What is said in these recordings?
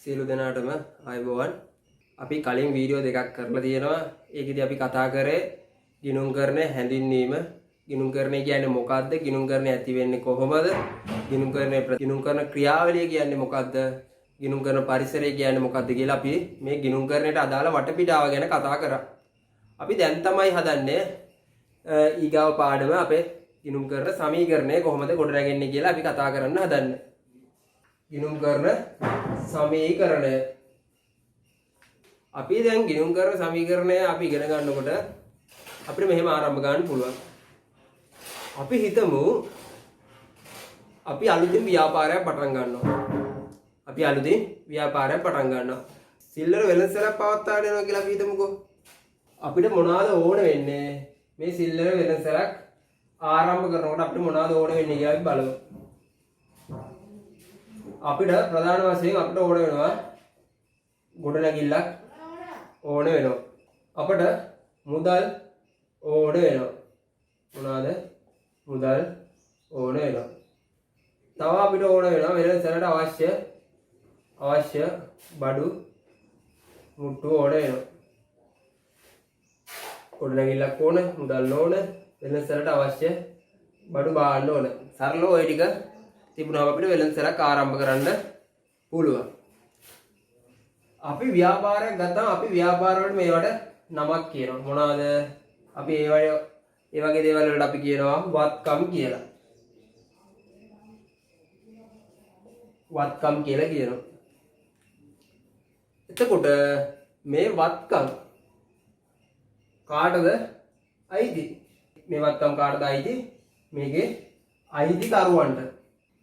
සියලු දෙනාටම ආයුබෝවන්. අපි කලින් වීඩියෝ දෙකක් කරලා තියෙනවා. ඒකෙදි අපි කතා කරේ ගිණුම්කරණය හැඳින්වීම. ගිණුම්කරණය කියන්නේ මොකක්ද? ගිණුම්කරණය ඇති වෙන්නේ කොහොමද? ගිණුම්කරණ ක්‍රියාවලිය කියන්නේ මොකක්ද? ගිණුම්කරණ පරිසරය කියන්නේ මොකක්ද කියලා අපි මේ ගිණුම්කරණයට අදාළ වටපිටාව ගැන කතා කරා. අපි දැන් තමයි හදන්නේ ඊගාව පාඩම අපේ ගිණුම්කරණ සමීකරණය කොහොමද ගොඩනගන්නේ කියලා අපි කතා කරන්න හදන්නේ. ගිණුම්කරණ සමීකරණය අපි දැන් ගිණුම්කරණ සමීකරණය අපි ඉගෙන ගන්නකොට අපිට මෙහෙම ආරම්භ ගන්න පුළුවන්. අපි හිතමු අපි අලුතින් ව්‍යාපාරයක් පටන් ගන්නවා. සිල්ලර වෙළඳසැලක් පවත්වාගෙන යනවා කියලා අපි හිතමුකෝ. අපිට මොනවාද ඕන වෙන්නේ? මේ සිල්ලර වෙළඳසැලක් ආරම්භ කරනකොට අපිට මොනවාද ඕන වෙන්නේ කියලා අපි බලමු. අපිට ප්‍රධාන වශයෙන් අපිට ඕන වෙනවා ගොඩනැගිල්ලක් ඕන වෙනවා. අපිට මුදල් ඕන වෙනවා. මොනවාද? මුදල් ඕන වෙනවා. තව අපිට ඕන වෙනවා වෙළඳසැලට අවශ්‍ය බඩු මුට්ටු ඕන වෙනවා. ගොඩනැගිල්ලක් ඕන, මුදල් ඕන, වෙළඳසැලට අවශ්‍ය බඩු බාන්න ඕන. සරලව ওই ටික තිබුණාම අපිට වෙළඳසැලක් ආරම්භ කරන්න පුළුවන්. අපි ව්‍යාපාරයක් ගත්තාම අපි ව්‍යාපාර වලට මේවට නමක් කියනවා. මොනවාද? අපි ඒ වගේ දේවල් වලට අපි කියනවා වත්කම් කියලා. වත්කම් කියලා කියනවා. එතකොට මේ වත්කම් කාටද අයිති? මේ වත්කම් කාටද අයිති? මේකේ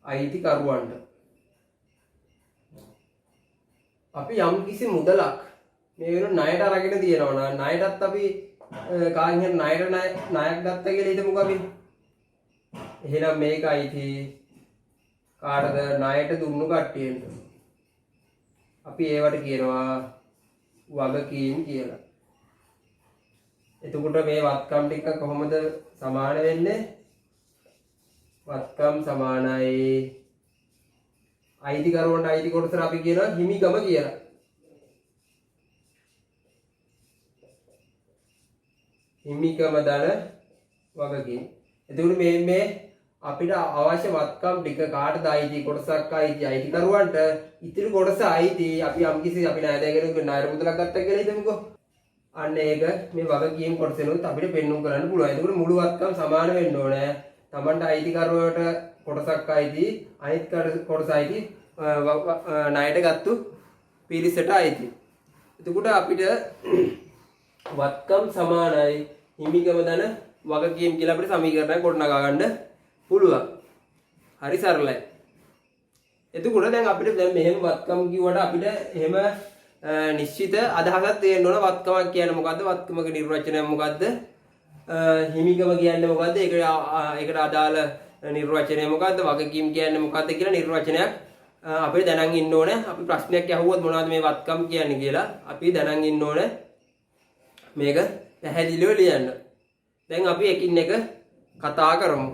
අයිතිකරුවන්ට. අපි යම් කිසි මුදලක් මේ වෙන ණයට අරගෙන තියෙනවා නම් ණයටත් අපි කාගෙන් හරි ණයක් ගත්ත කියලා හිතමුකෝ අපි. එහෙනම් මේක අයිති කාටද? ණයට දුන්නු කට්ටියට. අපි ඒවට කියනවා වගකීම් කියලා. එතකොට මේ වත්කම් ටික කොහොමද සමාන වෙන්නේ? වත්කම් සමානයි අයිතිකරුවන්ට අයිති කොටසට අපි කියනවා හිමිකම කියලා. හිමිකම දන වගකීම්. එතකොට මේ අපිට අවශ්‍ය වත්කම් ටික කාටද අයිති? කොටසක් අයිති අයිතිකරුවන්ට. ඉතිරි කොටස අයිති අපි යම්කිසි අපි ණයදගෙනුගේ ණය මුදලක් ගත්තා කියලා හිතමුකෝ. අන්න ඒක මේ වගකීම් කොටසෙනුත් අපිට පෙන්වන්න කරන්න පුළුවන්. එතකොට මුළු වත්කම් සමාන වෙන්න ඕනේ. Tamanට අයිතිකරුවට කොටසක් අයිති, අනිත් කොටස අයිති ණයට ගත්තු පිරිසට අයිති. එතකොට අපිට වත්කම් සමානයි හිමිකම දන වගකීම් කියලා අපිට සමීකරණයක් ගොඩනගා ගන්න පුළුවන්. හරි සරලයි. එතකොට දැන් අපිට දැන් මෙහෙම වත්කම් කිව්වට අපිට එහෙම නිශ්චිත අදහසක් තියෙන්න ඕන. වත්කමක් කියන්නේ මොකද්ද? වත්කමක නිර්වචනය මොකද්ද? හිමිකම කියන්නේ මොකද්ද? ඒකට අදාළ නිර්වචනය මොකද්ද? වගකීම් කියන්නේ මොකද්ද කියලා නිර්වචනයක් අපිට දැනන් ඉන්න ඕනේ. අපි ප්‍රශ්නයක් අහුවොත් මොනවද මේ වත්කම් කියන්නේ කියලා අපි දැනන් ඉන්න ඕනේ. මේක පැහැදිලිව ලියන්න. දැන් අපි එකින් එක කතා කරමු.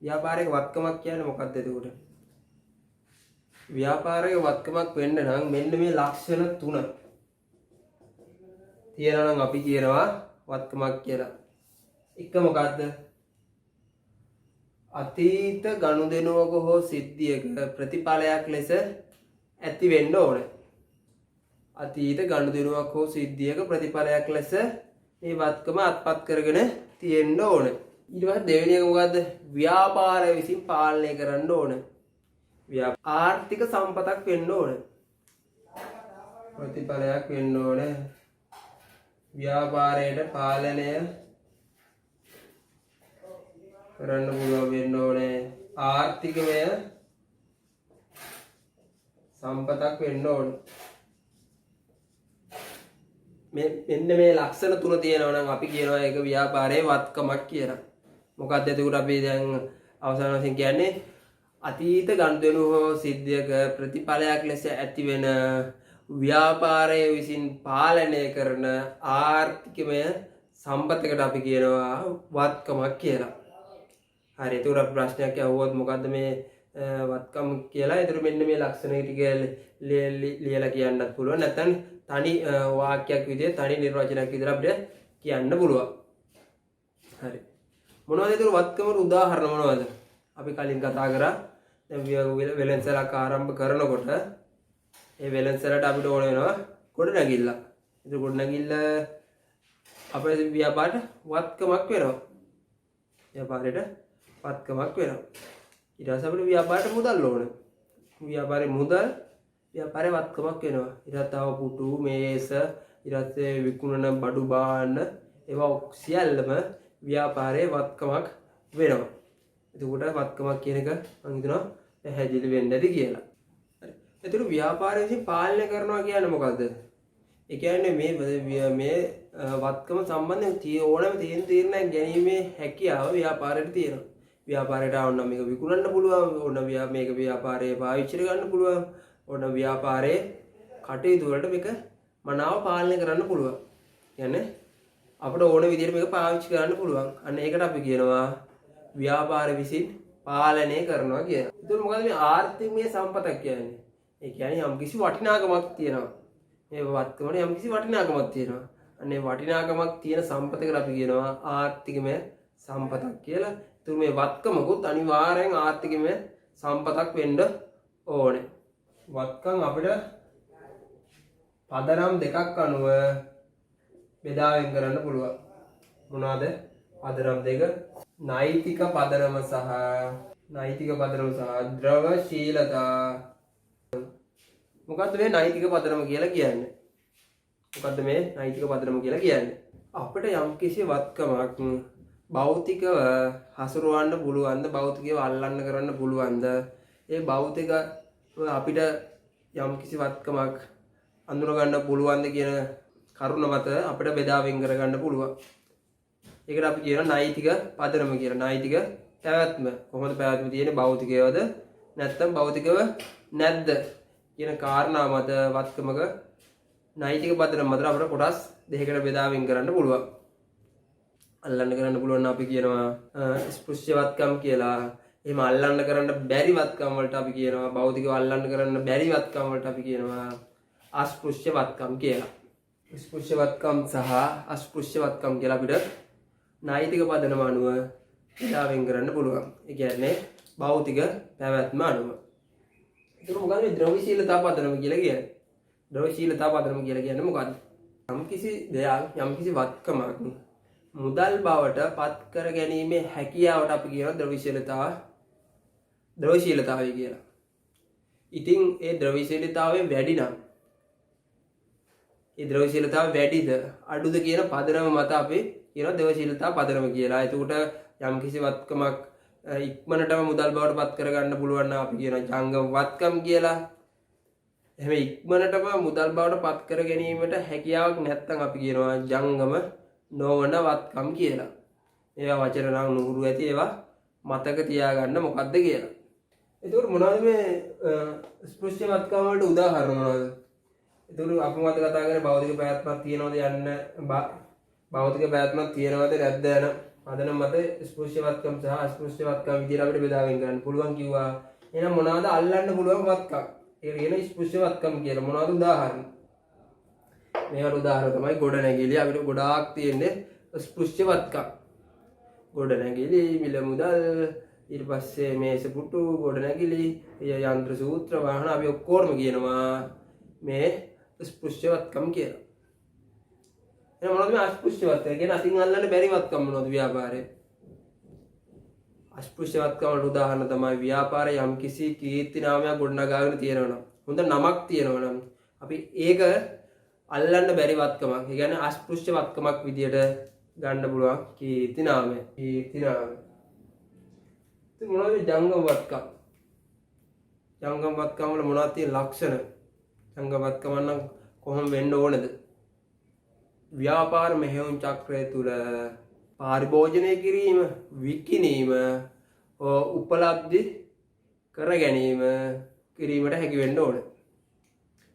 ව්‍යාපාරයක වත්කමක් කියන්නේ මොකක්ද එතකොට? ව්‍යාපාරයක වත්කමක් වෙන්න නම් මෙන්න මේ ලක්ෂණ තුන තියෙනවා නම් අපි කියනවා වත්කමක් කියලා. එක මොකද්ද? අතීත ගනුදෙනුවක හෝ සිද්ධියක ප්‍රතිඵලයක් ලෙස ඇති වෙන්න ඕන. අතීත ගනුදෙනුවක් හෝ සිද්ධියක ප්‍රතිඵලයක් ලෙස මේ වත්කම අත්පත් කරගෙන තියෙන්න ඕන. ඊට පස්සේ දෙවෙනි එක මොකද්ද? ව්‍යාපාරය විසින් පාලනය කරන්න ඕන. ආර්ථික සම්පතක් වෙන්න ඕන. ප්‍රතිඵලයක් වෙන්න ඕන. ව්‍යාපාරයට පාලනය කරන්න පුළුවන් වෙන්න ඕනේ. ආර්ථිකමය සම්පතක් වෙන්න ඕනේ. මෙන්න මේ ලක්ෂණ තුන තියෙනවා නම් අපි කියනවා ඒක ව්‍යාපාරයේ වත්කමක් කියලා. මොකක්ද එතකොට අපි දැන් අවසාන වශයෙන් කියන්නේ අතීත ගනුදෙනු හෝ සිද්ධියක ප්‍රතිඵලයක් ලෙස ඇතිවෙන ව්‍යාපාරය විසින් පාලනය කරන ආර්ථිකමය සම්පතකට අපි කියනවා වත්කමක් කියලා. හරි. ඒතර අපි ප්‍රශ්නයක් අහුවොත් මොකද්ද මේ වත්කම් කියලා? ඒතර මෙන්න මේ ලක්ෂණ ටික ලියලා කියන්නත් පුළුවන්. නැත්නම් තනි වාක්‍යයක් විදිහට තනි නිර්වචනයක් විදිහට අපිට කියන්න පුළුවන්. හරි. මොනවද ඒක වත්කමට උදාහරණ මොනවද? අපි කලින් කතා කරා දැන් වෙලෙන්සලක් ආරම්භ කරනකොට ඒ වෙලෙන්සලට අපිට ඕන වෙනවා ගොඩනැගිල්ල. ඒක ගොඩනැගිල්ල අපේ ව්‍යාපාරයට වත්කමක් වෙනවා. ව්‍යාපාරයට වත්කමක් වෙනවා. ඊට පස්සේ අපිට ව්‍යාපාරයට මුදල් ඕන. ව්‍යාපාරේ මුදල් ව්‍යාපාරේ වත්කමක් වෙනවා. ඊට තව පුටු මේස ඊට පස්සේ විකුණන බඩු බාන්න ඒවා සියල්ලම ව්‍යාපාරයේ වත්කමක් වෙනවා. එතකොට වත්කමක් කියන එක මම හිතනවා පැහැදිලි වෙන්න ඇති කියලා. හරි. එතකොට ව්‍යාපාරය විසින් පාලනය කරනවා කියන්නේ මොකද්ද? ඒ කියන්නේ මේ වත්කම සම්බන්ධයෙන් ඕනෑම තීරණයක් ගැනීමේ හැකියාව ව්‍යාපාරයට තියෙනවා. ව්‍යාපාරයට ආවොත් මේක විකුණන්න පුළුවන්. ඕන මේක ව්‍යාපාරයේ පාවිච්චි ගන්න පුළුවන්. ඕන ව්‍යාපාරයේ කටයුතු වලට මේක මනාව පාලනය කරන්න පුළුවන්. කියන්නේ අපිට ඕන විදිහට මේක පාවිච්චි කරන්න පුළුවන්. අන්න ඒකට අපි කියනවා ව්‍යාපාර විසින් පාලනය කරනවා කියලා. ඒතකොට මොකද මේ ආර්ථිකමය සම්පතක් කියන්නේ? ඒ කියන්නේ යම්කිසි වටිනාකමක් තියෙනවා. මේ වත්කමනේ යම්කිසි වටිනාකමක් තියෙනවා. අනේ වටිනාකමක් තියෙන සම්පතකට අපි කියනවා ආර්ථිකමය සම්පතක් කියලා. ඒතකොට මේ වත්කමකුත් අනිවාර්යෙන් ආර්ථිකමය සම්පතක් වෙන්න ඕනේ. වත්කම් අපිට පදනම් දෙකක් අනුව බෙදාවෙන් කරන්න පුළුවන්. මොනවාද? පදනම් දෙක. නෛතික පදනම සහ ද්‍රවශීලතා. මොකද්ද මේ නෛතික පදනම කියලා කියන්නේ? මොකද්ද මේ නෛතික පදනම කියලා කියන්නේ? අපිට යම්කිසි වත්කමක් භෞතිකව හසුරවන්න පුළුවන්ද? භෞතිකව අල්ලන්න කරන්න පුළුවන්ද? ඒ භෞතික අපිට යම්කිසි වත්කමක් අඳුර ගන්න පුළුවන්ද කියන කරුණ මත අපිට බෙදාවෙන් කරගන්න පුළුවන්. ඒකට අපි කියනවා නෛතික පදනම කියලා. නෛතික පැවැත්ම. කොහොමද පැවැත්ම තියෙන්නේ? භෞතිකයවද නැත්නම් භෞතිකව නැද්ද කියන කාරණා මත වත්කමක නෛතික පදනම මත අපිට කොටස් දෙකකට බෙදාවෙන් කරන්න පුළුවන්. අල්ලන්න කරන්න පුළුවන් නම් අපි කියනවා ස්පෘශ්‍ය වත්කම් කියලා. එහෙම අල්ලන්න කරන්න බැරි වත්කම් වලට අපි කියනවා භෞතිකව අල්ලන්න කරන්න බැරි වත්කම් වලට අපි කියනවා අස්පෘශ්‍ය වත්කම් කියලා. ස්පෘශ්‍ය වත්කම් සහ අස්පෘශ්‍ය වත්කම් කියලා අපිට නෛතික පදනම අනුව බෙදාවෙන් කරන්න පුළුවන්. ඒ කියන්නේ භෞතික පැවැත්ම අනුව. ඒක මොකක්ද මේ ද්‍රවශීලතා පදනම කියලා කියන්නේ? ද්‍රවශීලතා පදනම කියලා කියන්නේ මොකක්ද? යම්කිසි දෙයක් යම්කිසි වත්කමක් මුදල් බවට පත් කර ගැනීමේ හැකියාවට අපි කියනවා ද්‍රවශීලතාවය කියලා. ඉතින් ඒ ද්‍රවශීලතාවය වැඩි නම් ඒ ද්‍රවශීලතාව වැඩිද අඩුද කියන පදනම මත අපි කියනවා ද්‍රවශීලතා පදනම කියලා. එතකොට යම්කිසි වත්කමක් ඉක්මනටම මුදල් බවට පත් කරගන්න පුළුවන් නම් අපි කියනවා ජංගම වත්කම් කියලා. එහෙම ඉක්මනටම මුදල් බවට පත් කර ගැනීමට හැකියාවක් නැත්නම් අපි කියනවා ජංගම නොවන වත්කම් කියලා. ඒවා වචන නම් නුහුරු ඇති ඒවා මතක තියාගන්න මොකද්ද කියලා. එතකොට මොනවද මේ ස්පෘශ්‍ය වත්කම් වලට උදාහරණ මොනවද? එතකොට අපි මත කතා කරේ භෞතික පැවැත්මක් තියනවද යන්න භෞතික පැවැත්මක් තියනවද නැද්ද යන පදනම මත ස්පෘශ්‍ය වත්කම් සහ අස්පෘශ්‍ය වත්කම් විදිහට අපිට බෙදාගෙන ගන්න පුළුවන් කිව්වා. එහෙනම් මොනවද අල්ලන්න පුළුවන් වත්කම්? ඒක කියන ස්පෘශ්‍ය වත්කම් කියලා. මොනවද උදාහරණ? මේවට උදාහරණ තමයි ගොඩනැගිලි. අපිට ගොඩාක් තියෙන්නේ ස්පෘශ්‍ය වත්කම්. ගොඩනැගිලි, මිල මුදල්, ඊට පස්සේ මේස පුටු, ගොඩනැගිලි, යන්ත්‍ර සූත්‍ර වාහන අපි ඔක්කොම කියනවා මේ ස්පෘශ්‍ය වත්කම් කියලා. එහෙනම් මොනවද මේ අස්පෘශ්‍ය වත්කම්? කියන්නේ අතින් අල්ලන්න බැරි වත්කම් මොනවද ව්‍යාපාරේ? අස්පෘශ්‍ය වත්කම් වලට උදාහරණ තමයි ව්‍යාපාරයේ යම්කිසි කීර්ති නාමයක් ගොඩනගාගෙන තියෙනවා නම්, හොඳ නමක් තියෙනවා නම් අපි ඒක අල්ලන්න බැරි වත්කමක්. ඒ කියන්නේ අස්පෘශ්‍ය වත්කමක් විදියට ගන්න පුළුවන් කීර්ති නාමය. කීර්ති නාමය. ඉතින් මොනවද ජංගම වත්කම්? ජංගම වත්කම් වල මොනවද තියෙන ලක්ෂණ? ජංගම වත්කම් නම් කොහොම වෙන්න ඕනද? ව්‍යාපාර මෙහෙයුම් චක්‍රය තුල පාරිභෝජනය කිරීම, විකිණීම, උපලබ්ධි කර ගැනීම කිරීමට හැකි වෙන්න ඕන.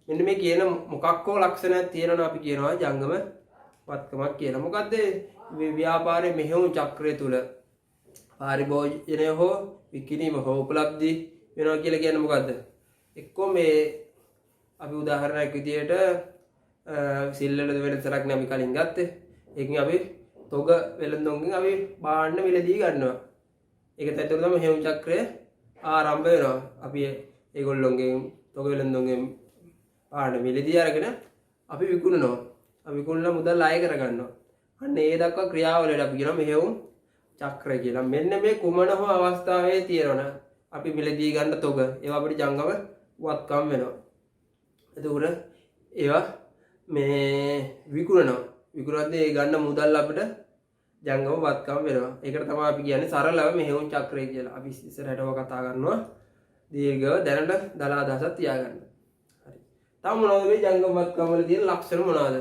මෙන්න මේ කියන මොකක් හෝ ලක්ෂණයක් තියෙනවා අපි කියනවා ජංගම වත්කමක් කියලා. මොකද්ද මේ ව්‍යාපාරයේ මෙහෙයුම් චක්‍රය තුල පාරිභෝජනය හෝ විකිණීම හෝ උපලබ්ධි වෙනවා කියලා කියන්නේ මොකද්ද? එක්කෝ මේ අපි උදාහරණයක් විදියට සිල්වල වෙනසක් නේ අපි කලින් ගත්තේ. ඒකෙන් අපි තොග වෙළඳුන්ගෙන් අපි බාණ්ඩ මිලදී ගන්නවා. ඒක ඇතුළත තමයි මෙහෙයුම් චක්‍රය ආරම්භ වෙනවා. අපි ඒගොල්ලොන්ගෙන් තොග වෙළඳුන්ගෙන් බාණ්ඩ මිලදී අරගෙන අපි විකුණනවා. අපි විකුණලා මුදල් අය කරගන්නවා. අන්න ඒ දක්වා ක්‍රියාවලියට අපි කියනවා මෙහෙයුම් චක්‍රය කියලා. මෙන්න මේ කුමන හෝ අවස්ථාවේ තියෙනවනේ අපි මිලදී ගන්න තොග ඒවා අපිට ජංගම වත්කම් වෙනවා. එතකොට ඒවා මේ විකුණනවා. විකුණද්දී ඒ ගන්න මුදල් අපිට ජංගම වත්කම් වෙනවා. ඒකට තමයි අපි කියන්නේ සරලව මෙහෙයුම් චක්‍රය කියලා. අපි ඉස්සරහටම කතා කරනවා. දීර්ඝව දැනට දල අදහසක් තියාගන්න. හරි. තව මොනවද මේ ජංගම වත්කම් වල තියෙන ලක්ෂණ මොනවද?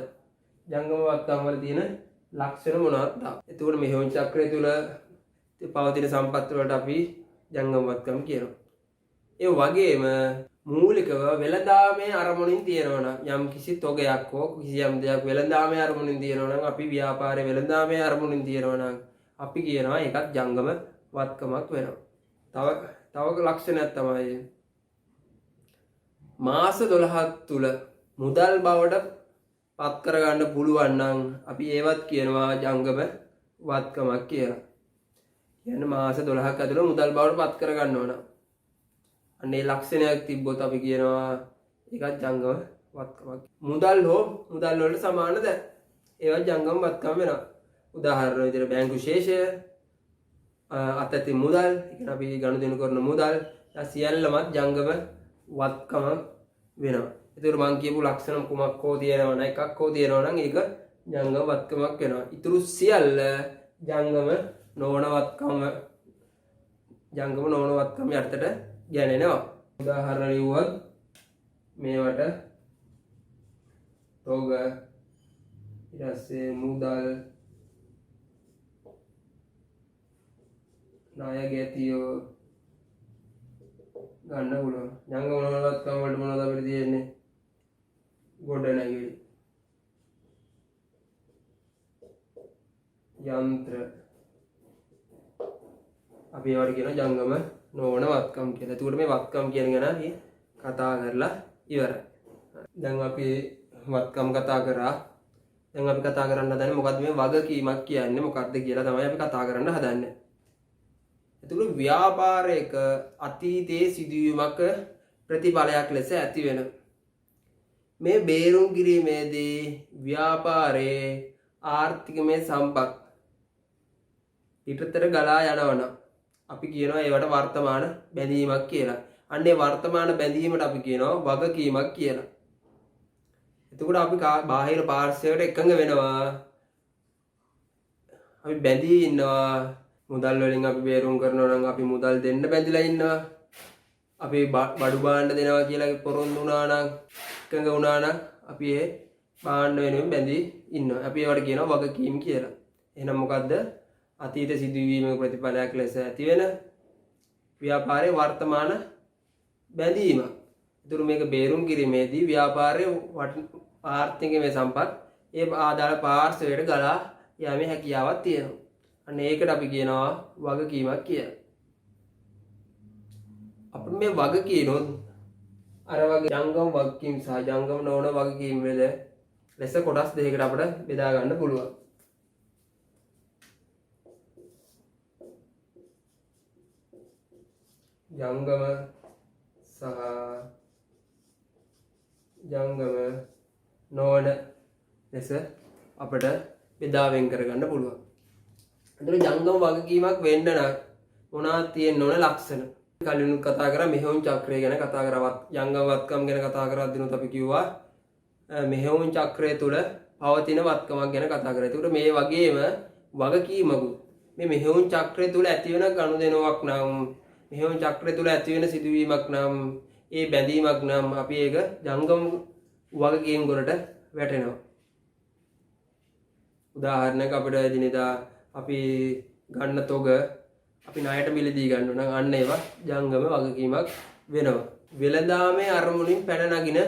ජංගම වත්කම් වල තියෙන ලක්ෂණ මොනවද? එතකොට මෙහෙයුම් චක්‍රය තුල පවතින සම්පත් වලට අපි ජංගම වත්කම් කියනවා. ඒ වගේම මූලිකව වෙළඳාමේ අරමුණින් තියෙනවා නම් යම් කිසි තොගයක් හෝ කිසියම් දෙයක් වෙළඳාමේ අරමුණින් තියෙනවා නම් අපි ව්‍යාපාරයේ වෙළඳාමේ අරමුණින් තියෙනවා නම් අපි කියනවා ඒකත් ජංගම වත්කමක් වෙනවා. තව ලක්ෂණයක් තමයි මාස 12ක් තුල මුදල් බවට පත් කරගන්න පුළුවන් නම් අපි ඒවත් කියනවා ජංගම වත්කමක් කියලා. කියන්නේ මාස 12ක් ඇතුළත මුදල් බවට පත් කරගන්න ඕන. අන්නේ ලක්ෂණයක් තිබ්බොත් අපි කියනවා ඒකත් ජංගම වත්කමක්. මුදල් හෝ මුදල් වලට සමානද? ඒවත් ජංගම වත්කම වෙනවා. උදාහරණ විදිහට බැංකු ශේෂය, අතැති මුදල්, කියන්නේ අපි ගනුදෙනු කරන මුදල්, සියල්ලමත් ජංගම වත්කම වෙනවා. ඒතර මම කියපු ලක්ෂණ කුමක් හෝ තියෙනවා නම් එකක් හෝ තියෙනවා නම් ඒක ජංගම වත්කමක් වෙනවා. ඊටු සියල්ල ජංගම නොවන වත්කම යටතට ගැනෙනවා. උදාහරණ ලිව්වොත් මේවට තොග ඊට පස්සේ මුදල් ණය ගැතියෝ ගන්න පුළුවන්. ජංගම නොවන වත්කම වලට මොනවද අපිට තියෙන්නේ? ගොඩනැගිලි, යන්ත්‍ර, අපි ඒවට කියන ජංගම නොවන වත්කම් කියලා. ඒකට මේ වත්කම් කියන ගැන අපි කතා කරලා ඉවරයි. දැන් අපි වත්කම් කතා කරා. දැන් අපි කතා කරන්න හදන්නේ මොකද්ද මේ වගකීමක් කියන්නේ මොකක්ද කියලා තමයි අපි කතා කරන්න හදන්නේ. ඒකට ව්‍යාපාරයක අතීතයේ සිදුවීමක ප්‍රතිඵලයක් ලෙස ඇති වෙන මේ බේරුම් කිරීමේදී ව්‍යාපාරයේ ආර්ථිකමය සම්පත් පිටතට ගලා යනවනම් අපි කියනවා ඒවට වර්තමාන බැඳීමක් කියලා. අන්නේ වර්තමාන බැඳීමට අපි කියනවා වගකීමක් කියලා. එතකොට අපි බාහිර පාර්ශ්වයට එකඟ වෙනවා. අපි බැඳී ඉන්නවා. මුදල් වලින් අපි බේරුම් කරනවා නම් අපි මුදල් දෙන්න බැඳිලා ඉන්නවා. අපි බඩු භාණ්ඩ දෙනවා කියලා පොරොන්දු වුණා නම් එකඟ වුණා නම් අපි ඒ භාණ්ඩ වෙනුවෙන් බැඳී ඉන්නවා. අපි ඒවට කියනවා වගකීම් කියලා. එහෙනම් මොකද්ද? අතීත සිදුවීමක ප්‍රතිඵලයක් ලෙස ඇති වෙන ව්‍යාපාරයේ වර්තමාන බැඳීම. ඒතුළු මේක බේරුම් කිරීමේදී ව්‍යාපාරයේ ආර්ථිකමය සම්පත් ඒ ආදාළ පාර්ශ්වයට ගලා යාමේ හැකියාවක් තියෙනවා. අන්න ඒකට අපි කියනවා වගකීමක් කියලා. අපිට මේ වගකීනොත් අර වගේ ජංගම වගකීම් සහ ජංගම නොවන වගකීම් වල ලෙස කොටස් දෙකකට අපිට බෙදා ගන්න පුළුවන්. ජංගම සහ ජංගම නොවන ලෙස අපිට බෙදා වෙන් කරගන්න පුළුවන්. එතකොට ජංගම වගකීමක් වෙන්න නම් මොනවද තියෙන්න ඕන ලක්ෂණ? කලින් කතා කරා මෙහෙයුම් චක්‍රය ගැන කතා කරා. ජංගම වත්කම් ගැන කතා කරද්දිනුත් අපි කිව්වා මෙහෙයුම් චක්‍රය තුල පවතින වත්කමක් ගැන කතා කරා. ඒකට මේ වගේම වගකීමකුත් මේ මෙහෙයුම් චක්‍රය තුල ඇති වෙන ගනුදෙනුවක් නම් මෙහෙයුම් චක්‍රය තුල ඇති වෙන සිදුවීමක් නම් ඒ බැඳීමක් නම් අපි ඒක ජංගම වගකීම් වලට වැටෙනවා. උදාහරණයක් අපිට එදිනෙදා අපි ගන්න තොග අපි ණයට මිලදී ගන්නවා නම් අන්න ඒවා ජංගම වගකීමක් වෙනවා. වෙළඳාමේ අරමුණින් පැන නගින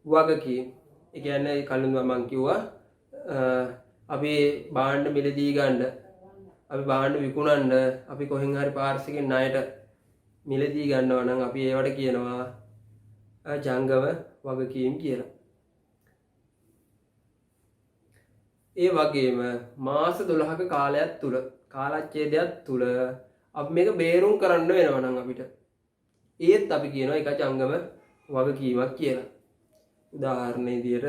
වගකීම්. ඒ කියන්නේ කලින් මම කිව්වා අපි භාණ්ඩ මිලදී ගන්න, අපි භාණ්ඩ විකුණන්න, අපි කොහෙන් හරි පාර්ශ්විකෙන් ණයට මිලදී ගන්නවා නම් අපි ඒවට කියනවා ජංගම වගකීම් කියලා. ඒ වගේම මාස 12ක කාලයක් තුල කාලච්ඡේදයක් තුල අපි මේක බේරුම් කරන්න වෙනවා නම් අපිට ඒත් අපි කියනවා ඒක ජංගම වගකීමක් කියලා. උදාහරණයක් විදියට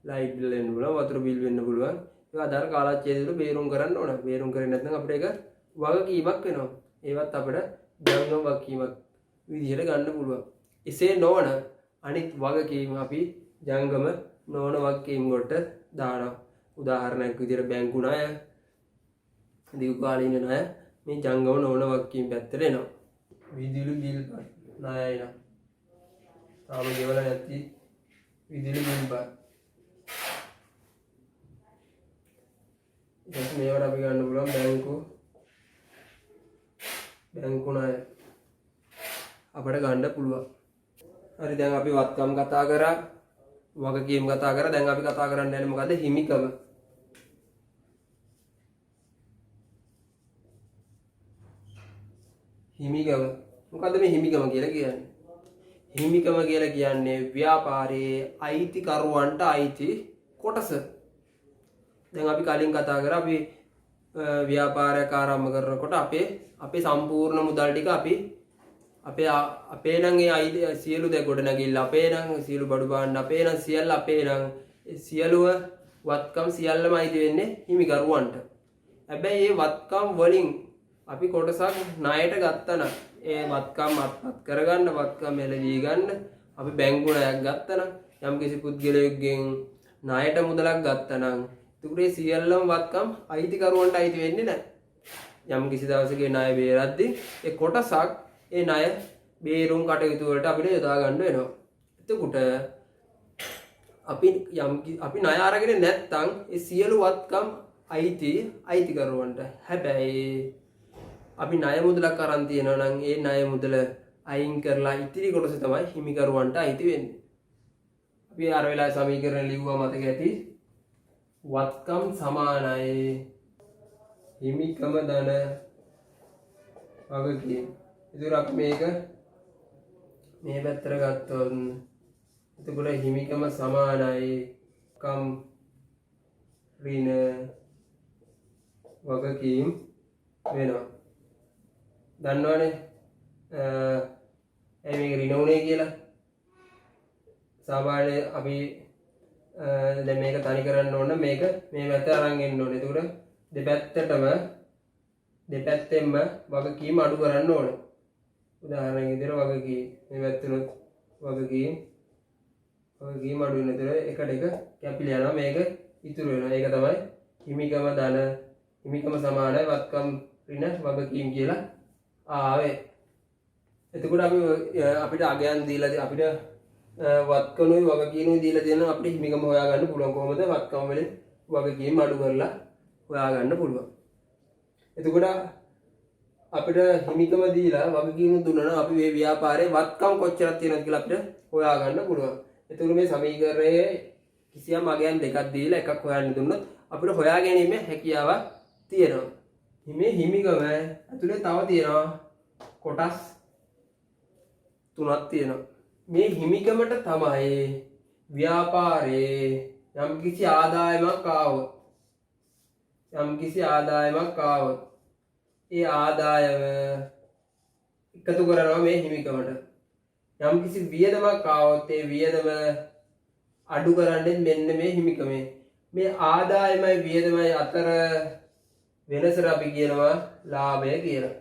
ලයිට් බිල් වෙන්න පුළුවන්, වතුර බිල් වෙන්න පුළුවන්. ඒවා අදාළ කාලච්ඡේදය තුල බේරුම් කරන්න ඕන. බේරුම් කරේ නැත්නම් අපිට ඒක වගකීමක් වෙනවා. ඒවත් අපිට ජංගම වගකීමක් විදිහට ගන්න පුළුවන්. එසේ නොවන අනිත් වගකීම් අපි ජංගම නොවන වගකීම් වලට දානවා. උදාහරණයක් විදිහට බැංකු ණය, දීර්ඝකාලීන ණය මේ ජංගම නොවන වගකීම් පැත්තට එනවා. විදුලි බිල් ණය එනවා. තාම ගෙවලා නැති විදුලි බිල් බාර. ඊට මේවට අපි ගන්න පුළුවන් බැංකු ණය අපිට ගන්න පුළුවන්. හරි දැන් අපි වත්කම් කතා කරා, වගකීම් කතා කරා. දැන් අපි කතා කරන්න යන්නේ මොකද්ද? හිමිකම. හිමිකම. මොකද්ද මේ හිමිකම කියලා කියන්නේ? හිමිකම කියලා කියන්නේ ව්‍යාපාරයේ අයිතිකරුවන්ට අයිති කොටස. දැන් අපි කලින් කතා කරා අපි ව්‍යාපාරයක් ආරම්භ කරනකොට අපේ සම්පූර්ණ මුදල් ටික අපේ නම් ඒ අයිති සියලු දේ ගොඩනැගිල්ල අපේ නම් සියලු බඩු භාණ්ඩ අපේ නම් සියල්ල අපේ නම් සියලුව වත්කම් සියල්ලම අයිති වෙන්නේ හිමිකරුවන්ට. හැබැයි මේ වත්කම් වලින් අපි කොටසක් ණයට ගත්තා නම් ඒ වත්කම් අත්පත් කරගන්න වත්කම් එළදී ගන්න අපි බැංකු ණයක් ගත්තා නම් යම්කිසි පුද්ගලයෙක්ගෙන් ණයට මුදලක් ගත්තා නම් ඒකට සියල්ලම වත්කම් අයිතිකරුවන්ට අයිති වෙන්නේ නැහැ. යම්කිසි දවසක ණය බේරද්දී ඒ කොටසක් ඒ ණය බේරුම් කටයුතු වලට අපිට යොදා ගන්න වෙනවා. එතකොට අපි ණය අරගෙන නැත්නම් ඒ සියලු වත්කම් අයිතිකරුවන්ට. හැබැයි අපි ණය මුදලක් අරන් තියනවා නම් ඒ ණය මුදල අයින් කරලා ඉතිරි කොටස තමයි හිමිකරුවන්ට අයිති වෙන්නේ. අපි අර වෙලාවේ සමීකරණ ලිව්වා මතක ඇති. වත්කම් සමානයි හිමිකම ධන වගකීම්. ඒතර අපි මේක මේ පැත්තට ගත්තොත් එතකොට හිමිකම සමානයි කම් ඍණ වගකීම් වෙනවා. දන්නවනේ ඇයි මේක ඍණ උනේ කියලා? සාමාන්‍ය අපි දැන් මේක තනි කරන්න ඕන මේක මේ පැත්ත අරන් එන්න ඕනේ. එතකොට දෙපැත්තෙන්ම වගකීම් අඩු කරන්න ඕනේ. උදාහරණයක් විදිහට වගකීම් මේ පැත්තනොත් වගකීම් අඩු වෙන විතර එකට එක කැපිලා යනවා. මේක ඉතුරු වෙනවා. ඒක තමයි හිමිකම ධන හිමිකම සමානයි වත්කම් ඍණ වගකීම් කියලා ආවේ. එතකොට අපිට අගයන් දීලා අපිට වත්කනුයි වගකීනුයි දීලා දෙන අපිට හිමිකම හොයාගන්න පුළුවන්. කොහොමද? වත්කම් වලින් වගකීම් අඩු කරලා හොයාගන්න පුළුවන්. එතකොට අපිට හිමිකම දීලා වගකීම් දුන්නා නම් අපි මේ ව්‍යාපාරයේ වත්කම් කොච්චරක් තියෙනවද කියලා අපිට හොයාගන්න පුළුවන්. එතකොට මේ සමීකරණයේ කිසියම් අගයන් දෙකක් දීලා එකක් හොයන්න දුන්නොත් අපිට හොයා ගැනීමේ හැකියාවක් තියෙනවා. මේ හිමිකම ඇතුලේ තව තියෙනවා කොටස් තුනක් තියෙනවා. මේ හිමිකමට තමයි ව්‍යාපාරයේ යම්කිසි ආදායමක් ආවොත් ඒ ආදායම එකතු කරනවා මේ හිමිකමට. යම්කිසි වියදමක් ආවොත් ඒ වියදම අඩු කරන්නේ මෙන්න මේ හිමිකමේ. මේ ආදායමයි වියදමයි අතර වෙනසට අපි කියනවා ලාභය කියලා.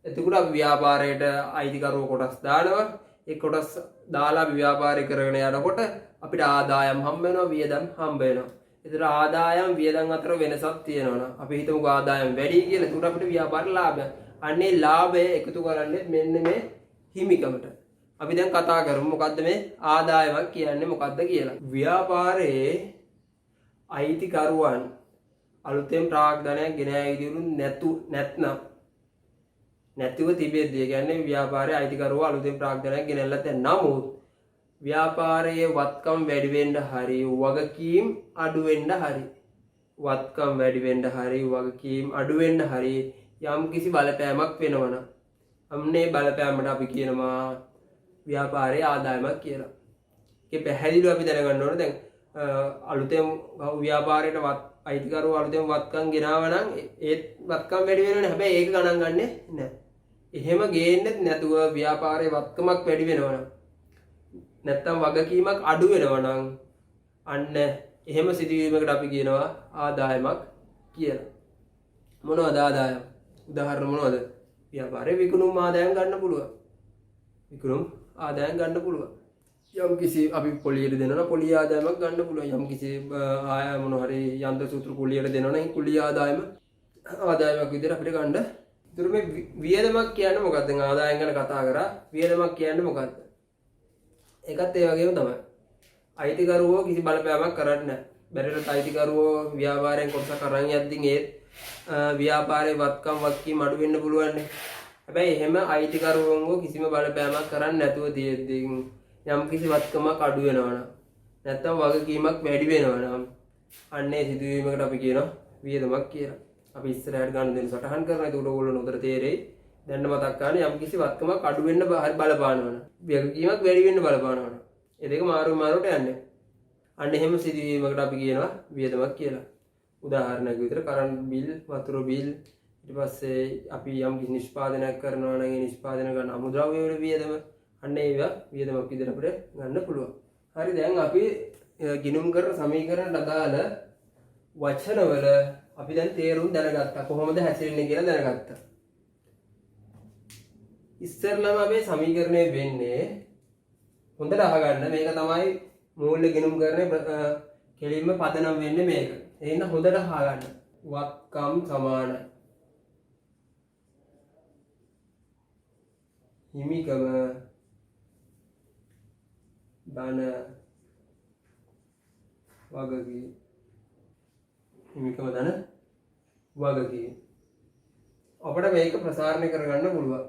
එතකොට අපි ව්‍යාපාරයට අයිතිකරුවෝ කොටස් දානවා. ඒ කොටස් දාලා අපි ව්‍යාපාරය කරගෙන යනකොට අපිට ආදායම් හම්බ වෙනවා, වියදම් හම්බ වෙනවා. ඒතර ආදායම් වියදම් අතර වෙනසක් තියෙනවා. අපි හිතමුකෝ ආදායම් වැඩි කියලා. ඒකට අපිට ව්‍යාපාර ලාභය. අන්නේ ලාභය එකතු කරන්නේ මෙන්න මේ හිමිකමට. අපි දැන් කතා කරමු මොකද්ද මේ ආදායමක් කියන්නේ මොකද්ද කියලා. ව්‍යාපාරයේ අයිතිකරුවන් අලුතෙන් ප්‍රාග්ධනයක් ගෙන නැත්නම් නැතිව තිබෙද්දී කියන්නේ ව්‍යාපාරයේ අයිතිකරුවෝ අලුතෙන් ප්‍රාග්ධනයක් ගෙනල්ලා දැන් නමුත් ව්‍යාපාරයේ වත්කම් වැඩි වෙන්න හරි වගකීම් අඩු වෙන්න හරි වත්කම් වැඩි වෙන්න හරි වගකීම් අඩු වෙන්න හරි යම් කිසි බලපෑමක් වෙනවනම් අම්නේ බලපෑමට අපි කියනවා ව්‍යාපාරයේ ආදායමක් කියලා. ඒක පැහැදිලිව අපි දැනගන්න ඕනේ. දැන් අලුතෙන් ව්‍යාපාරයට අයිතිකරුවෝ අලුතෙන් වත්කම් ගෙනාවා නම් ඒත් වත්කම් වැඩි වෙනවනේ. හැබැයි ඒක ගණන් ගන්නෙ නැහැ. එහෙම ගේන්නෙත් නැතුව ව්‍යාපාරයේ වත්කමක් වැඩි වෙනවා නම් නැත්තම් වගකීමක් අඩු වෙනවා නම් අන්න එහෙම සිදුවීමකට අපි කියනවා ආදායමක් කියලා. මොනවද ආදායම? උදාහරණ මොනවද? ව්‍යාපාරේ විකුණුම් ආදායම් ගන්න පුළුවන්. විකුණුම් ආදායම් ගන්න පුළුවන්. යම් කිසි අපි පොලියට දෙනවා පොලිය ආදායමක් ගන්න පුළුවන්. යම් කිසි මොන හරි යන්ත්‍ර සූත්‍ර කුලියට දෙනවා නම් කුලිය ආදායමක් විදිහට අපිට ගන්න. ඒතර මේ වියදමක් කියන්නේ මොකක්ද? දැන් ආදායම් ගැන කතා කරා. වියදමක් කියන්නේ මොකක්ද? ඒකත් ඒ වගේම තමයි. අයිතිකරුවෝ කිසි බලපෑමක් කරන්නේ නැහැ. බැරිලට අයිතිකරුවෝ ව්‍යාපාරයෙන් කොටසක් අරන් යද්දී ඒත් ව්‍යාපාරයේ වත්කම් අඩු වෙන්න පුළුවන් නේ. හැබැයි එහෙම අයිතිකරුවෝ කිසිම බලපෑමක් කරන්නේ නැතුව තියෙද්දී යම් කිසි වත්කමක් අඩු වෙනවා නම් නැත්තම් වගකීමක් වැඩි වෙනවා නම් අන්නේ සිදුවීමකට අපි කියනවා වියදමක් කියලා. අපි ඉස්සරහට ගන්න දෙන සටහන් කරන ඒකට ඕගොල්ලෝ උතර තේරෙයි. දැන් මතක් ගන්න යම් කිසි වත්කමක් අඩු වෙන්න බලපානවනම් වගකීමක් වැඩි වෙන්න බලපානවනම් ඒ දෙක මාරුවට යන්නේ. අන්න එහෙම සිදුවීමකට අපි කියනවා වියදමක් කියලා. උදාහරණයක් විදිහට කරන්ට් බිල්, වතුර බිල්, ඊට පස්සේ අපි යම් කිසි නිෂ්පාදනයක් කරනවා නම් ඒ නිෂ්පාදන ගන්න අමුද්‍රව්‍ය වල වියදම අන්න ඒවා වියදමක් විදිහට අපිට ගන්න පුළුවන්. හරි දැන් අපි ගිණුම් කරන සමීකරණ අදාළ වචනවල අපි දැන් තේරුම් දැනගත්තා. කොහොමද හැසිරෙන්නේ කියලා දැනගත්තා. ඉස්සෙල්ලාම මේ සමීකරණය වෙන්නේ හොඳට අහගන්න. මේක තමයි මූල්‍ය ගිණුම් කරන්නේ කෙලින්ම පදනම් වෙන්නේ මේක. එහෙනම් හොඳට අහගන්න. වත්කම් සමාන හිමිකම ධන වගකීම්. හිමිකම ධන වගකීම්. අපිට මේක ප්‍රසාරණය කරගන්න පුළුවන්.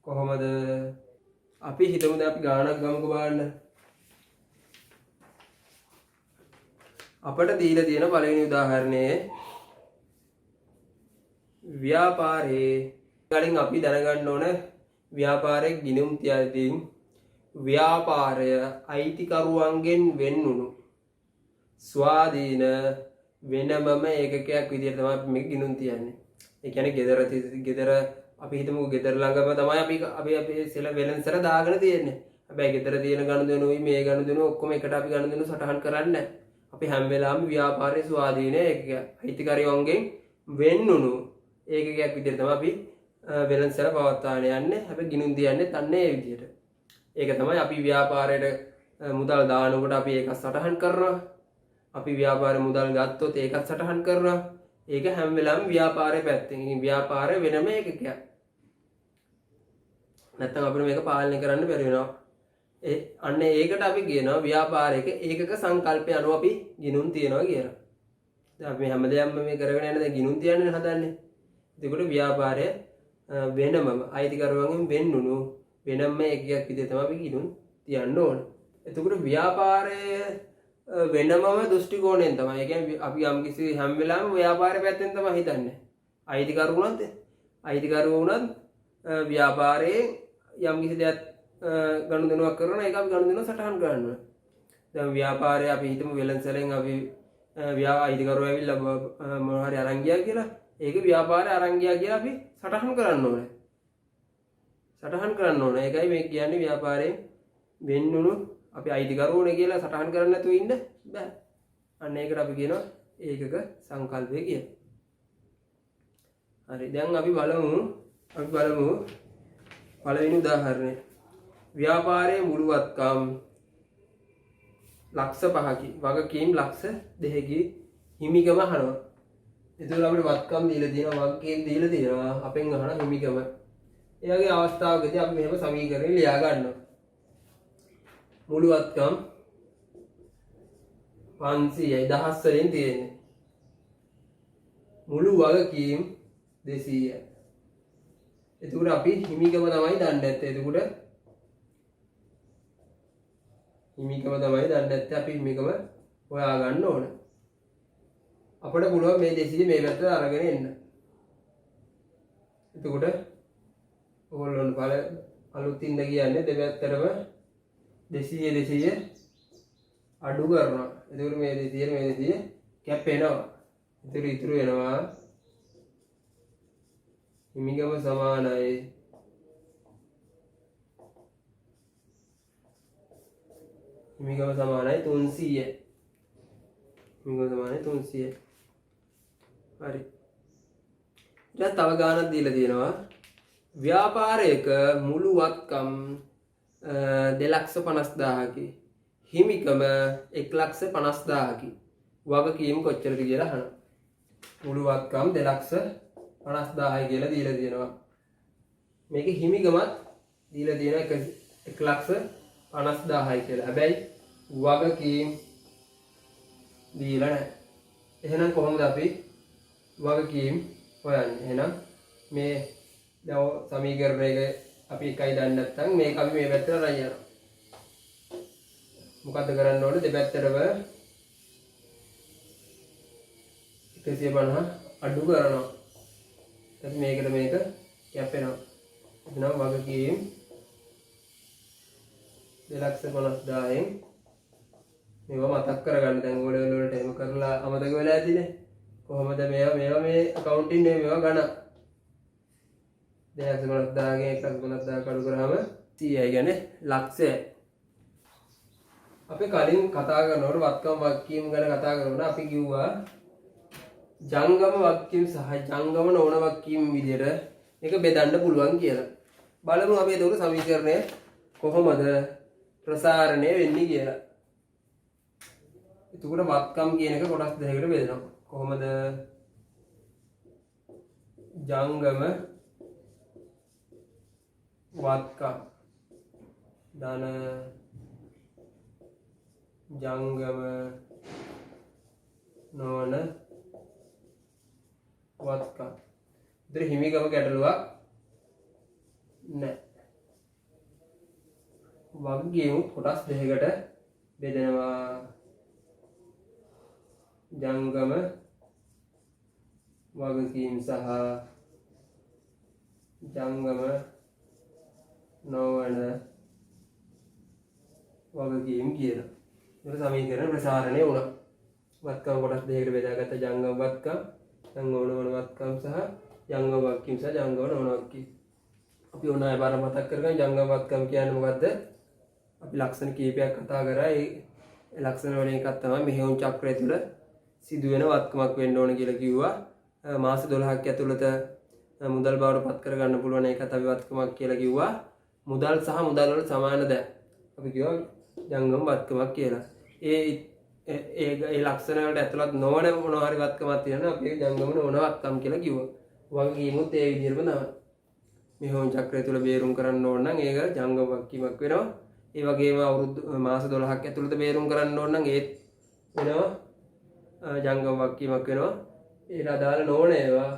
කොහොමද? අපි හිතමුද අපි ගාණක් ගමුකෝ බලන්න. අපට දීලා තියෙන පළවෙනි උදාහරණයේ ව්‍යාපාරේ කලින් අපි දැනගන්න ඕන ව්‍යාපාරයේ ගිණුම් තියද්දී ව්‍යාපාරය අයිතිකරුවන්ගෙන් වෙන්නුණු ස්වාධීන වෙනමම ඒකකයක් විදිහට තමයි අපි මේක ගිණුම් තියන්නේ. ඒ කියන්නේ ගෙදර අපි හිතමු ගෙදර ළඟම තමයි අපි සෙල වෙලන්සර දාගෙන තියෙන්නේ. හැබැයි ගෙදර තියෙන ගනුදෙනුයි මේ ගනුදෙනු ඔක්කොම එකට අපි ගනුදෙනු සටහන් කරන්නේ නැහැ. අපි හැම වෙලාවෙම ව්‍යාපාරයේ ස්වාධීන ඒකකයක් අයිතිකරුවන්ගෙන් වෙන්නුණු ඒකකයක් විදිහට තමයි අපි වෙලන්සර පවත්වාගෙන යන්නේ. හැබැයි ගිණුම් තියන්නේ තන්නේ ඒ විදිහට. ඒක තමයි අපි ව්‍යාපාරයට මුදල් දානකොට අපි ඒක සටහන් කරනවා. අපි ව්‍යාපාරේ මුදල් ගත්තොත් ඒකත් සටහන් කරනවා. ඒක හැම වෙලාවෙම ව්‍යාපාරයේ පැත්තෙන්. ව්‍යාපාරය වෙනම ඒකකයක්. නැත්තම් අපිට මේක පාලනය කරන්න බැරි වෙනවා. අන්න ඒකට අපි කියනවා ව්‍යාපාරයක ඒකක සංකල්පය අනුව අපි ගිණුම් තියනවා කියලා. දැන් අපි හැමදේම මේ කරගෙන යන දැන් ගිණුම් තියන්නේ හදන්නේ. එතකොට ව්‍යාපාරය වෙනමම අයිතිකරුවන්ගෙන් වෙන්නුණු වෙනම එකක් විදිහට තමයි අපි ගිණුම් තියන්න ඕන. එතකොට ව්‍යාපාරයේ වෙනමම දෘෂ්ටි කෝණයෙන් තමයි. ඒ කියන්නේ අපි යම් කිසි හැම වෙලාවෙම ව්‍යාපාරය පැත්තෙන් තමයි හිතන්නේ. අයිතිකරුවෝ වුණත් ව්‍යාපාරයේ යම් කිසි දෙයක් ගනුදෙනුවක් කරනවා ඒක අපි ගනුදෙනුව සටහන් කරනවා. දැන් ව්‍යාපාරය අපි හිතමු වෙලන්සලෙන් අපි අයිතිකරුවෝ ඇවිල්ලා මොනවා හරි අරන් ගියා කියලා. ඒක ව්‍යාපාරය අරන් ගියා කියලා අපි සටහන් කරන්න ඕනේ. ඒකයි මේ කියන්නේ ව්‍යාපාරයෙන් වෙන්නුණු අපි අයිතිකරුවෝනේ කියලා සටහන් කරන්න නැතුව ඉන්න බෑ. අන්න ඒකට අපි කියනවා ඒකක සංකල්පය කියලා. හරි දැන් අපි බලමු පළවෙනි උදාහරණය. ව්‍යාපාරයේ මුළු වත්කම් ලක්ෂ 5කි වගකීම් ලක්ෂ 2කි හිමිකම අහනවා. එතකොට අපිට වත්කම් දීලා තියෙනවා වගකීම් දීලා තියෙනවා අපෙන් අහන හිමිකම. ඒ වගේ අවස්ථාවකදී අපි මෙහෙම සමීකරණය ලියා ගන්නවා. මුළු වත්කම් 500යි 1000 වලින් තියෙන්නේ. මුළු වගකීම් 200යි. එතකොට අපි හිමිකම තමයි දන්නේ නැත්තේ. අපි හිමිකම හොයා ගන්න ඕන. අපිට පුළුවන් මේ 200 මේ පැත්තට අරගෙන එන්න. එතකොට ඕගොල්ලොන්ට අලුතින්ද කියන්නේ දෙපැත්තටම 200 අඩු කරනවා. එතකොට මේ 200 කැපෙනවා. ඉතුරු වෙනවා හිමිගම සමානයි හිමිගම සමානයි 300. හිමිගම සමානයි 300. හරි. ඊට තව ගානක් දීලා තියෙනවා. ව්‍යාපාරයක මුළු වත්කම් 2,50,000කි. හිමිකම 1,50,000කි. වගකීම් කොච්චරද කියලා අහනවා. මුළු වත්කම් 2,50,000යි කියලා දීලා තියෙනවා. මේකේ හිමිකමත් දීලා තියෙනවා 1,50,000යි කියලා. හැබැයි වගකීම් දීලා නැහැ. එහෙනම් කොහොමද අපි වගකීම් හොයන්නේ? එහෙනම් මේ දැන් සමීකරණයක අපි එකයි දන්නේ නැත්නම් මේක අපි මේ පැත්තට අරන් යනවා. මොකද්ද කරන්න ඕනේ? දෙපැත්තටම 150 අඩු කරනවා. ඊට මේකට මේක කැපෙනවා. එහෙනම් වගකීම් 2,50,000න් මේවා මතක් කරගන්න. දැන් ඕලෙවල් වලට එහෙම කරලා අමතක වෙලා ඇතිනේ. කොහොමද මේවා මේ accounting මේවා ගණන් 2,50,000ගෙන් 1,50,000 අඩු කරාම 100යි කියන්නේ ලක්ෂයයි. අපි කලින් කතා කරනකොට වත්කම් වගකීම් ගැන කතා කරනකොට අපි කිව්වා ජංගම වගකීම් සහ ජංගම නොවන වගකීම් විදිහට මේක බෙදන්න පුළුවන් කියලා. බලමු අපි ඒක සමීකරණය කොහොමද ප්‍රසාරණය වෙන්නේ කියලා. එතකොට වත්කම් කියන එක කොටස් දෙකකට බෙදනවා. කොහොමද? ජංගම වත්කම් ධන ජංගම නොවන වත්කම්. ඉතින් හිමිගම ගැටලුවක් නැහැ. වගකීම් කොටස් දෙකකට බෙදෙනවා. ජංගම වගකීම් සහ ජංගම නොවන වගකීම් කියලා. ඒක සමීකරණ ප්‍රසාරණය වුණා. වත්කම් කොටස් දෙකකට බෙදාගත්ත ජංගම වත්කම්, ජංගම නොවන වත්කම් සහ ජංගම වගකීම් සහ ජංගම නොවන වගකීම්. අපි ඕනෑ බාර මතක් කරගන්න ජංගම වත්කම් කියන්නේ මොකද්ද? අපි ලක්ෂණ කීපයක් කතා කරා. ඒ ලක්ෂණ වලින් එකක් තමයි මෙහෙයුම් චක්‍රය තුළ සිදුවෙන වත්කමක් වෙන්න ඕන කියලා කිව්වා. මාස 12ක් ඇතුළත මුදල් බවට පත් කරගන්න පුළුවන් ඒකත් අපි වත්කමක් කියලා කිව්වා. මුදල් සහ මුදල් වල සමානද අපි කිව්වා ජංගම වත්කමක් කියලා. ඒ ලක්ෂණ වලට ඇතුළත් නොවන මොනවා හරි වත්කමක් තියෙනවා අපි ඒක ජංගම නොවන වත්කම් කියලා කිව්වා. වගකීමුත් ඒ විදිහටම තමයි. මෙහෙයුම් චක්‍රය තුළ බේරුම් කරන්න ඕන නම් ඒක ජංගම වත්කමක් වෙනවා. ඒ වගේම අවුරුදු මාස 12ක් ඇතුළත බේරුම් කරන්න ඕන නම් ඒත් වෙනවා ජංගම වගකීමක් වෙනවා. ඒට අදාළ නොවන ඒවා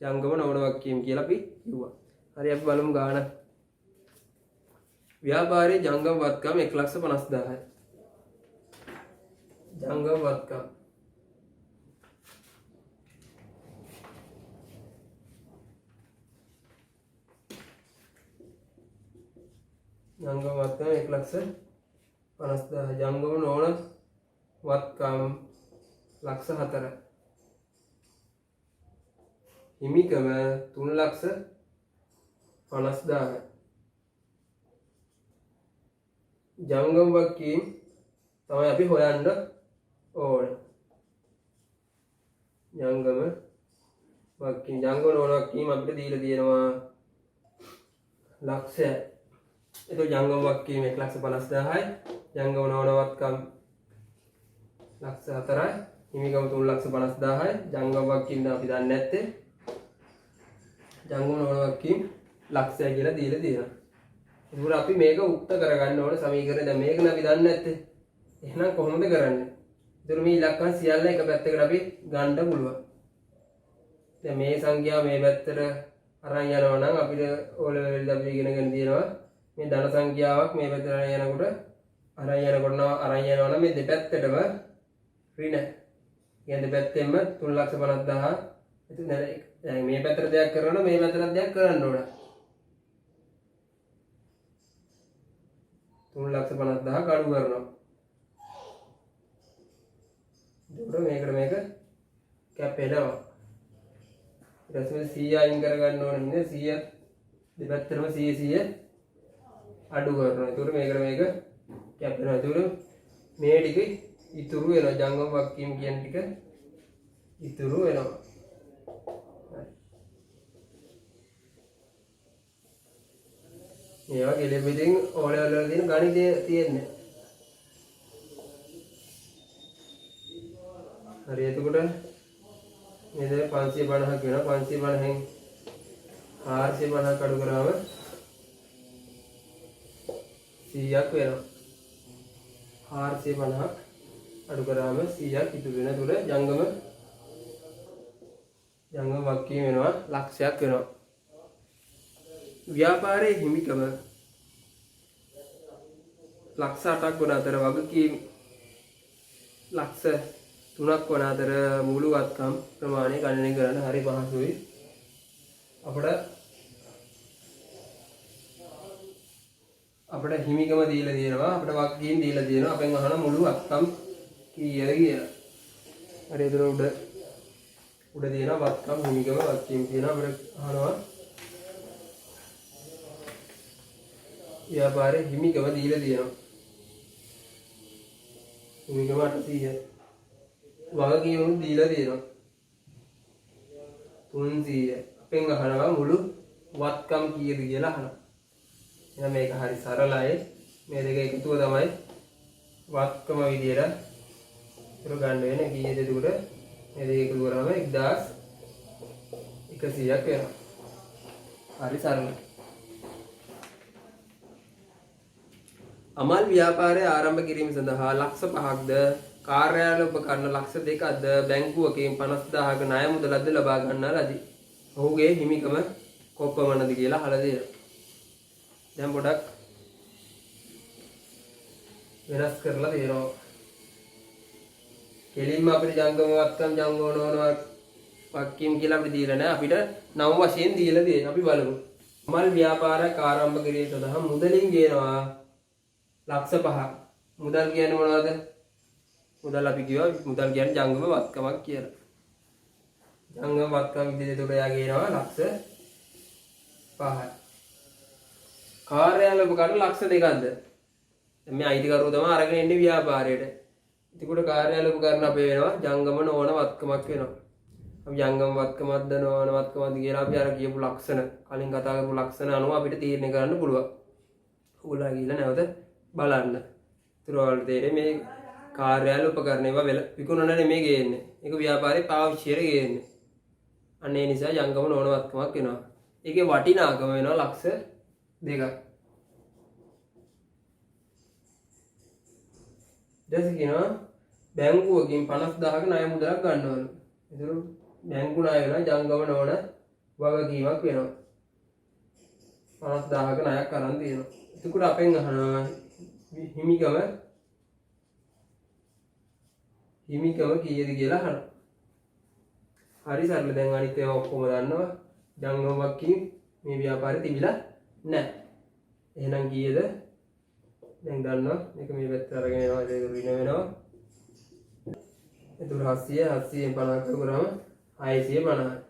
ජංගම නොවන වගකීම් කියලා අපි කිව්වා. හරි අපි බලමු ගාන. ව්‍යාපාරයේ ජංගම වත්කම් 1,50,000යි. ජංගම වත්කම් ජංගම වත්කම් 1,50,000. ජංගම නොවන වත්කම් 1,04,000. හිමිකම 3,50,000. ජංගම වගකීම් තමයි අපි හොයන්න ඕනේ. ජංගම වගකීම් ජංගම නොවන වගකීම් අපිට දීලා තියෙනවා ලක්ෂයයි. ඒක ජංගම වගකීම් 1,50,000යි. ජංගම නොවන වත්කම් 1,04,000යි. හිමිකම 3,50,000යි. ජංගම වගකීම් අපි දන්නේ නැත්තේ. ජංගම නොවන වගකීම් ලක්ෂය කියලා දීලා තියෙනවා. ඒකෝර අපි මේක උක්ත කරගන්න ඕනේ සමීකරණය. දැන් මේක නම් අපි දන්නේ නැත්තේ. එහෙනම් කොහොමද කරන්නේ? ඒතර මේ ඉලක්කම් සියල්ල එක පැත්තකට අපි ගන්න පුළුවන්. දැන් මේ සංඛ්‍යාව මේ පැත්තට අරන් යනවා නම් අපිට ඕලෙවල් අපි ඉගෙනගෙන තියෙනවා මේ ධන සංඛ්‍යාවක් මේ පැත්තට අරන් යනකොට නම් මේ දෙපැත්තටම ඍණ. කියන්නේ දෙපැත්තෙම 3,50,000. එතන දැන් මේ පැත්තට දෙයක් කරනවා මේ පැත්තට දෙයක් කරන්න ඕන. 3,50,000 අඩු කරනවා. එතකොට මේකට මේක කැපෙනවා. ඊට පස්සේ 100 අයින් කරගන්න ඕන ඉන්නේ 100 දෙපැත්තටම 100 අඩු කරනවා. එතකොට මේකට මේක කැපෙනවා. එතකොට මේ ටික ඉතුරු වෙනවා. ජංගම වක්කීම් කියන ටික ඉතුරු වෙනවා. මේවා කෙලෙපිටින් ඕලෙවල් වල තියෙන ගණිතය තියෙන්නේ. හරි එතකොට මේක 550ක් වෙනවා. 550න් 450ක් අඩු කරාම 100ක් වෙනවා. 450ක් අඩු කරාම 100ක් ඉතුරු වෙන තුර ජංගම වක්කීම වෙනවා ලක්ෂයක් වෙනවා. ව්‍යාපාරයේ හිමිකම ලක්ෂ 8ක් වන අතර වගකීම් ලක්ෂ 3ක් වන අතර මුළු වත්කම් ප්‍රමාණය ගණනය කරන්න හරි පහසුයි. අපිට හිමිකම දීලා තියෙනවා, අපිට වගකීම් දීලා තියෙනවා. අපෙන් අහන මුළු වත්කම් කීයද කියලා. හරි ඒතර උඩ තියෙනවා වත්කම් හිමිකම වගකීම් තියෙනවා. අපිට අහනවා ව්‍යාපාරයේ හිමිකම දීලා තියෙනවා. හිමිකම 800. වගකීම් දීලා තියෙනවා 300. අපෙන් අහනවා මුළු වත්කම් කීයද කියලා අහනවා. එහෙනම් මේක හරි සරලයි. මේ දෙක එකතුව තමයි වත්කම විදියට ඉතුරු ගන්න වෙන්නේ. කීයද එතකොට මේ දෙක එකතු කරාම 1100ක් වෙනවා. හරි සරලයි. අමල් ව්‍යාපාරය ආරම්භ කිරීම සඳහා ලක්ෂ 5ක්ද කාර්යාල උපකරණ ලක්ෂ 2ක්ද බැංකුවකින් 50,000ක ණය මුදලක්ද ලබා ගන්නා ලදී. ඔහුගේ හිමිකම කොපමණද කියලා අහලා දෙනවා. දැන් පොඩක් වෙනස් කරලා දෙනවා. කෙලින්ම අපිට ජංගම වත්කම් ජංගෝනෝන වක්කීම් කියලා අපිට දීලා නැහැ. අපිට නම් වශයෙන් දීලා දෙනවා. අපි බලමු. අමල් ව්‍යාපාරයක් ආරම්භ කිරීම සඳහා මුදලින් ගේනවා ලක්ෂ 5ක්. මුදල් කියන්නේ මොනවද? මුදල් අපි කියවා මුදල් කියන්නේ ජංගම වත්කමක් කියලා. ජංගම වත්කම විදිහට උඩ යා ගේනවා ලක්ෂ 5යි. කාර්යාල උපකරණ ලක්ෂ 2ක්ද? දැන් මේ අයිතිකරුවෝ තමයි අරගෙන ඉන්නේ ව්‍යාපාරයට. එතකොට කාර්යාල උපකරණ අපේ වෙනවා ජංගම නොවන වත්කමක් වෙනවා. අපි ජංගම වත්කමක්ද නොවන වත්කමක්ද කියලා අපි අර කියපු ලක්ෂණ කලින් කතා කරපු ලක්ෂණ අනුව අපිට තීරණය කරන්න පුළුවන්. උගලා ගිහලා නැවත බලන්න. ඒතරවල තේරෙන්නේ මේ කාර්යාල උපකරණ ඒවා විකුණන නෙමෙයි ගේන්නේ. ඒක ව්‍යාපාරේ පාවිච්චියට ගේන්නේ. අන්න ඒ නිසා ජංගම නොවන වත්කමක් වෙනවා. ඒකේ වටිනාකම වෙනවා ලක්ෂ 2ක්. ඊට කියනවා බැංකුවකින් 50,000ක ණය මුදලක් ගන්නවලු. ඒතර බැංකු ණය වෙනවා ජංගම නොවන වගකීමක් වෙනවා. 50,000ක ණයක් අරන් තියෙනවා. එතකොට අපෙන් අහනවා හිමිකම කීයද කියලා අහනවා. හරි සරල. දැන් අනිත් ඒවා ඔක්කොම දන්නවා. ජංගම වක්කීම් මේ ව්‍යාපාරේ තිබිලා නැහැ. එහෙනම් කීයද? දැන් දන්නවා. මේක මේ පැත්ත අරගෙන යනවා. ඒක ඍණ වෙනවා. එතකොට 700 750 කරාම 650.